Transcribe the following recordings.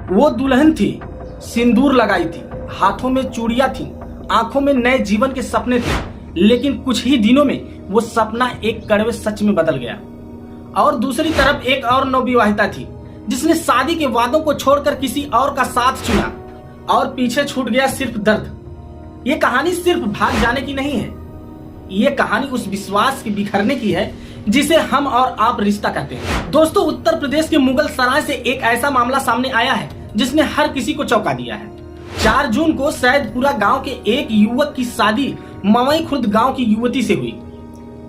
वो दुल्हन थी, सिंदूर लगाई थी, हाथों में चूड़ियां थी, आंखों में नए जीवन के सपने थे। लेकिन कुछ ही दिनों में वो सपना एक कड़वे सच में बदल गया। और दूसरी तरफ एक और नवविवाहिता थी जिसने शादी के वादों को छोड़कर किसी और का साथ चुना और पीछे छूट गया सिर्फ दर्द। ये कहानी सिर्फ भाग जाने की नहीं है, ये कहानी उस विश्वास के बिखरने की है जिसे हम और आप रिश्ता कहते हैं। दोस्तों, उत्तर प्रदेश के मुगल सराय से एक ऐसा मामला सामने आया है जिसने हर किसी को चौंका दिया है। 4 जून को सैदपुरा गांव के एक युवक की शादी मवई खुर्द गांव की युवती से हुई।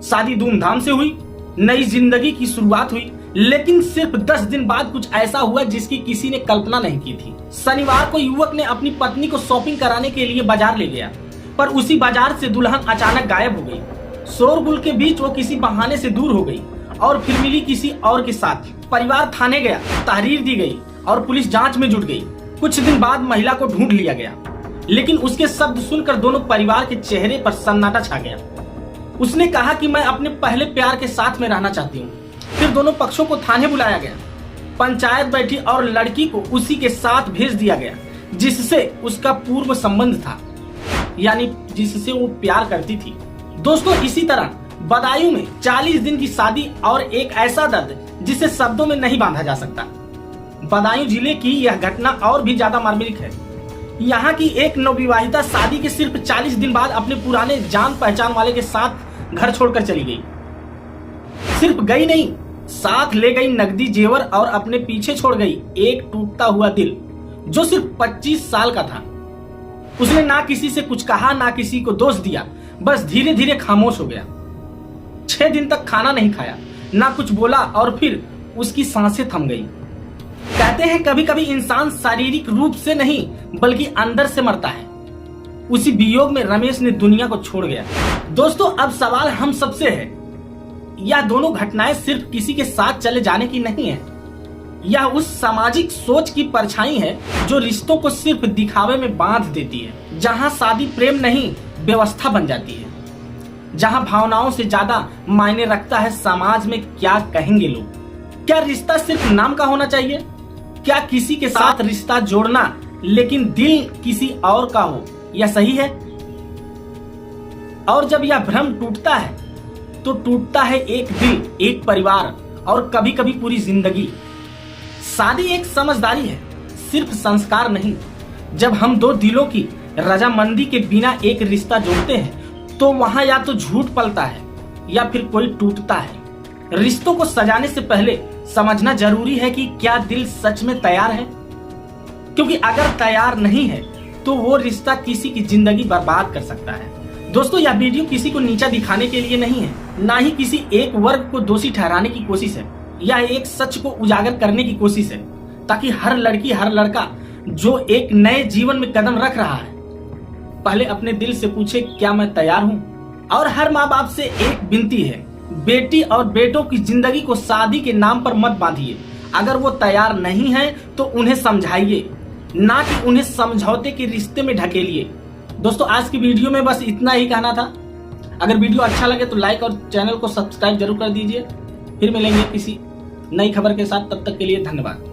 शादी धूमधाम से हुई, नई जिंदगी की शुरुआत हुई। लेकिन सिर्फ 10 दिन बाद कुछ ऐसा हुआ जिसकी किसी ने कल्पना नहीं की थी। शनिवार को युवक ने अपनी पत्नी को शॉपिंग कराने के लिए बाजार ले गया, पर उसी बाजार से दुल्हन अचानक गायब हो गई। शोरगुल के बीच वो किसी बहाने से दूर हो गई और फिर मिली किसी और के साथ। परिवार थाने गया, तहरीर दी गई और पुलिस जांच में जुट गई। कुछ दिन बाद महिला को ढूंढ लिया गया, लेकिन उसके शब्द सुनकर दोनों परिवार के चेहरे पर सन्नाटा छा गया। उसने कहा कि मैं अपने पहले प्यार के साथ में रहना चाहती हूँ। फिर दोनों पक्षों को थाने बुलाया गया, पंचायत बैठी और लड़की को उसी के साथ भेज दिया गया जिससे उसका पूर्व संबंध था, यानी जिससे वो प्यार करती थी। दोस्तों, इसी तरह बदायूं में 40 दिन की शादी और एक ऐसा दर्द जिसे शब्दों में नहीं बांधा जा सकता। बदायूं जिले की यह घटना और भी ज्यादा मार्मिक है। यहाँ की एक नवविवाहिता शादी के सिर्फ 40 दिन बाद अपने पुराने जान पहचान वाले के साथ घर छोड़कर चली गई। सिर्फ गई नहीं, साथ ले गई नकदी जेवर और अपने पीछे छोड़ गई एक टूटता हुआ दिल जो सिर्फ 25 साल का था। उसने ना किसी से कुछ कहा, ना किसी को दोष दिया, बस धीरे धीरे खामोश हो गया। 6 दिन तक खाना नहीं खाया, ना कुछ बोला और फिर उसकी सांसें थम गई। कहते हैं कभी कभी इंसान शारीरिक रूप से नहीं बल्कि अंदर से मरता है। उसी वियोग में रमेश ने दुनिया को छोड़ गया। दोस्तों, अब सवाल हम सबसे है, यह दोनों घटनाएं सिर्फ किसी के साथ चले जाने की नहीं है। यह उस सामाजिक सोच की परछाई है जो रिश्तों को सिर्फ दिखावे में बांध देती है, जहां शादी प्रेम नहीं व्यवस्था बन जाती है, जहां भावनाओं से ज्यादा मायने रखता है समाज में क्या कहेंगे लोग। क्या रिश्ता सिर्फ नाम का होना चाहिए? क्या किसी के साथ रिश्ता जोड़ना लेकिन दिल किसी और का हो, यह सही है? और जब यह भ्रम टूटता है तो टूटता है एक दिल, एक परिवार और कभी कभी पूरी जिंदगी। शादी एक समझदारी है, सिर्फ संस्कार नहीं। जब हम दो दिलों की रजामंदी के बिना एक रिश्ता जोड़ते हैं तो वहां या तो झूठ पलता है या फिर कोई टूटता है। रिश्तों को सजाने से पहले समझना जरूरी है कि क्या दिल सच में तैयार है, क्योंकि अगर तैयार नहीं है तो वो रिश्ता किसी की जिंदगी बर्बाद कर सकता है। दोस्तों, यह वीडियो किसी को नीचा दिखाने के लिए नहीं है, ना ही किसी एक वर्ग को दोषी ठहराने की कोशिश है। यह एक सच को उजागर करने की कोशिश है ताकि हर लड़की हर लड़का जो एक नए जीवन में कदम रख रहा है पहले अपने दिल से पूछे क्या मैं तैयार हूं। और हर माँ बाप से एक विनती है, बेटी और बेटों की जिंदगी को शादी के नाम पर मत बांधिए। अगर वो तैयार नहीं है तो उन्हें समझाइए, ना कि उन्हें समझौते के रिश्ते में ढकेलिए। दोस्तों, आज की वीडियो में बस इतना ही कहना था। अगर वीडियो अच्छा लगे तो लाइक और चैनल को सब्सक्राइब जरूर कर दीजिए। फिर मिलेंगे किसी नई खबर के साथ, तब तक के लिए धन्यवाद।